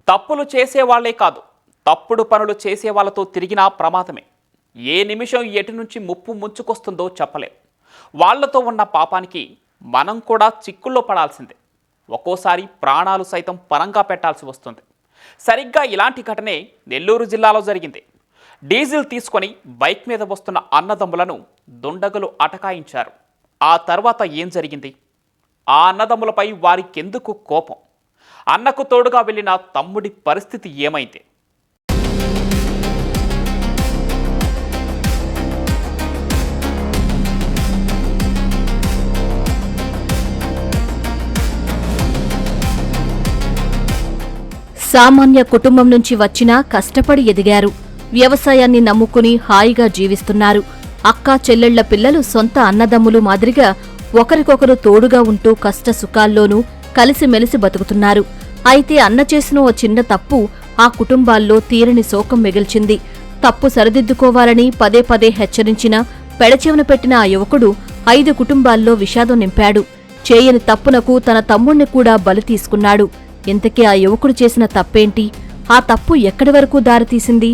తప్పులు చేసేవాళ్లే కాదు, తప్పుడు పనులు చేసే వాళ్ళతో తిరిగినా ప్రమాదమే. ఏ నిమిషం ఎటు నుంచి ముప్పు ముంచుకొస్తుందో చెప్పలేం. వాళ్లతో ఉన్న పాపానికి మనం కూడా చిక్కుల్లో పడాల్సిందే. ఒక్కోసారి ప్రాణాలు సైతం పరంగా పెట్టాల్సి వస్తుంది. సరిగ్గా ఇలాంటి ఘటనే నెల్లూరు జిల్లాలో జరిగింది. డీజిల్ తీసుకొని బైక్ మీద వస్తున్న అన్నదమ్ములను దుండగులు అటకాయించారు. ఆ తర్వాత ఏం జరిగింది? ఆ అన్నదమ్ములపై వారికెందుకు కోపం? అన్నకు తోడుగా వెళ్లిన తమ్ముడి పరిస్థితి ఏమైంది? సామాన్య కుటుంబం నుంచి వచ్చినా కష్టపడి ఎదిగారు. వ్యవసాయాన్ని నమ్ముకుని హాయిగా జీవిస్తున్నారు. అక్కా చెల్లెళ్ల పిల్లలు సొంత అన్నదమ్ములు మాదిరిగా ఒకరికొకరు తోడుగా ఉంటూ కష్ట సుఖాల్లోనూ కలిసిమెలిసి బతుకుతున్నారు. అయితే అన్న చేసిన ఓ చిన్న తప్పు ఆ కుటుంబాల్లో తీరని శోకం మిగిల్చింది. తప్పు సరిదిద్దుకోవాలని పదే పదే హెచ్చరించినా పెడచెవిన పెట్టిన ఆ యువకుడు 5 కుటుంబాల్లో విషాదం నింపాడు. చేయని తప్పునకు తన తమ్ముణ్ణి కూడా బలి తీసుకున్నాడు. ఇంతకీ ఆ యువకుడు చేసిన తప్పేంటి? ఆ తప్పు ఎక్కడి వరకు దారితీసింది?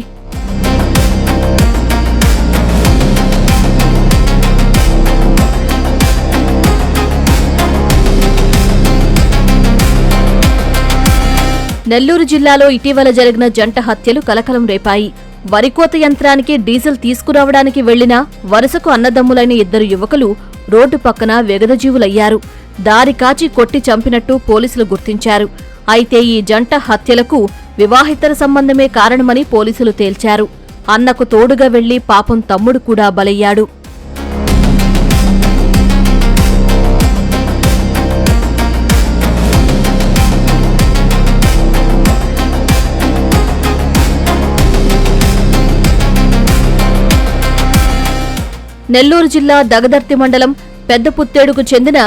నెల్లూరు జిల్లాలో ఇటీవల జరిగిన జంట హత్యలు కలకలం రేపాయి. వరికోత యంత్రానికి డీజిల్ తీసుకురావడానికి వెళ్లిన వరుసకు అన్నదమ్ములైన 2 యువకులు రోడ్డు పక్కన వెగదజీవులయ్యారు. దారి కాచి కొట్టి చంపినట్టు పోలీసులు గుర్తించారు. అయితే ఈ జంట హత్యలకు వివాహితర సంబంధమే కారణమని పోలీసులు తేల్చారు. అన్నకు తోడుగా వెళ్లి పాపం తమ్ముడు కూడా బలయ్యాడు. నెల్లూరు జిల్లా దగదర్తి మండలం పెద్దపుత్తేడుకు చెందిన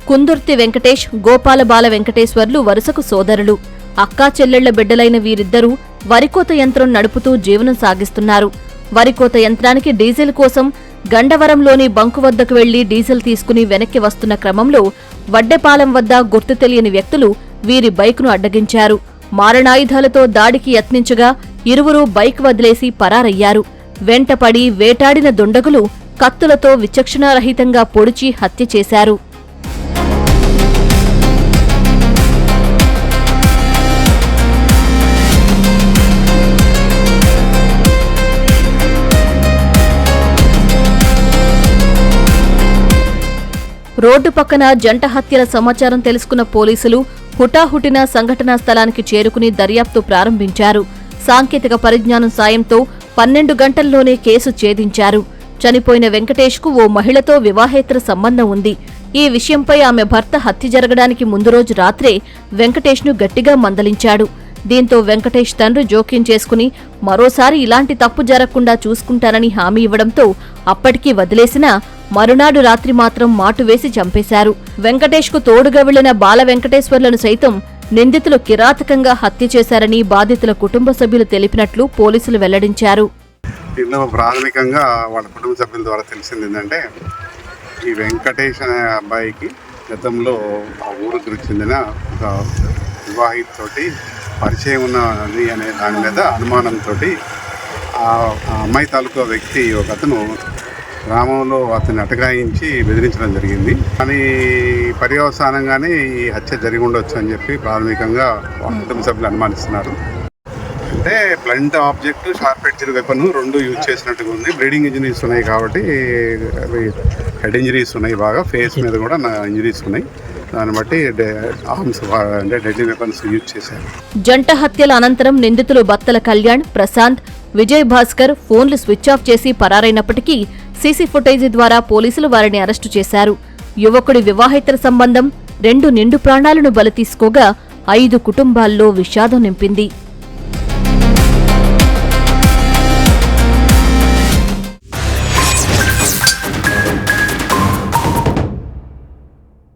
కుందుర్తి వెంకటేష్, గోపాలబాల వెంకటేశ్వర్లు వరుసకు సోదరులు. అక్కా చెల్లెళ్ల బిడ్డలైన వీరిద్దరూ వరికోత యంత్రం నడుపుతూ జీవనం సాగిస్తున్నారు. వరికోత యంత్రానికి డీజిల్ కోసం గండవరంలోని బంకు వద్దకు వెళ్లి డీజిల్ తీసుకుని వెనక్కి వస్తున్న క్రమంలో వడ్డెపాలెం వద్ద గుర్తు తెలియని వ్యక్తులు వీరి బైక్ను అడ్డగించారు. మారణాయుధాలతో దాడికి యత్నించగా ఇరువురూ బైక్ వదిలేసి పరారయ్యారు. వెంటపడి వేటాడిన దుండగులు కత్తులతో విచక్షణారహితంగా పొడిచి హత్య చేశారు. రోడ్డు పక్కన జంట హత్యల సమాచారం తెలుసుకున్న పోలీసులు హుటాహుటిన సంఘటనా స్థలానికి చేరుకుని దర్యాప్తు ప్రారంభించారు. సాంకేతిక పరిజ్ఞానం సాయంతో 12 గంటల్లోనే కేసు ఛేదించారు. చనిపోయిన వెంకటేష్కు ఓ మహిళతో వివాహేతర సంబంధం ఉంది. ఈ విషయంపై ఆమె భర్త హత్య జరగడానికి ముందు రోజు రాత్రే వెంకటేష్ను గట్టిగా మందలించాడు. దీంతో వెంకటేష్ తండ్రి జోక్యం చేసుకుని మరోసారి ఇలాంటి తప్పు జరగకుండా చూసుకుంటానని హామీ ఇవ్వడంతో అప్పటికీ వదిలేసినా మరునాడు రాత్రి మాత్రం మాటువేసి చంపేశారు. వెంకటేష్కు తోడుగా వెళ్లిన బాల వెంకటేశ్వర్లను సైతం నిందితులు కిరాతకంగా హత్య చేశారని బాధితుల కుటుంబ సభ్యులు తెలిపినట్లు పోలీసులు వెల్లడించారు. దీనిలో ప్రాథమికంగా వాళ్ళ కుటుంబ సభ్యుల ద్వారా తెలిసింది ఏంటంటే, ఈ వెంకటేష్ అనే అబ్బాయికి గతంలో ఆ ఊరికి చెందిన ఒక వివాహితతోటి పరిచయం ఉన్నది అనే దాని మీద అనుమానంతో ఆ అమ్మాయి తాలూకా వ్యక్తి ఒక అతను గ్రామంలో అతన్ని అటకాయించి బెదిరించడం జరిగింది. కానీ పర్యవసానంగానే ఈ హత్య జరిగి ఉండొచ్చు అని చెప్పి ప్రాథమికంగా వాళ్ళ కుటుంబ సభ్యులు అనుమానిస్తున్నారు. అంటే blunt object, sharp edged weapon 2 use చేసినట్టుగా ఉంది. బ్లీడింగ్ ఇంజరీస్ ఉన్నాయి కాబట్టి హెడ్ ఇంజరీస్ ఉన్నాయి, బాగా ఫేస్ మీద కూడా ఇంజరీస్ ఉన్నాయి. దాన్ని బట్టి ఆర్మ్స్ అంటే డెడ్లీ వెపన్స్ యూజ్ చేశారు. జంట హత్యల అనంతరం నిందితులు బత్తల కళ్యాణ్, ప్రశాంత్, విజయ్ భాస్కర్ ఫోన్లు స్విచ్ ఆఫ్ చేసి పరారైనప్పటికీ సీసీ ఫుటేజీ ద్వారా పోలీసులు వారిని అరెస్టు చేశారు. యువకుడి వివాహేతర సంబంధం 2 నిండు ప్రాణాలను బలి తీసుకోగా 5 కుటుంబాల్లో విషాదం నింపింది.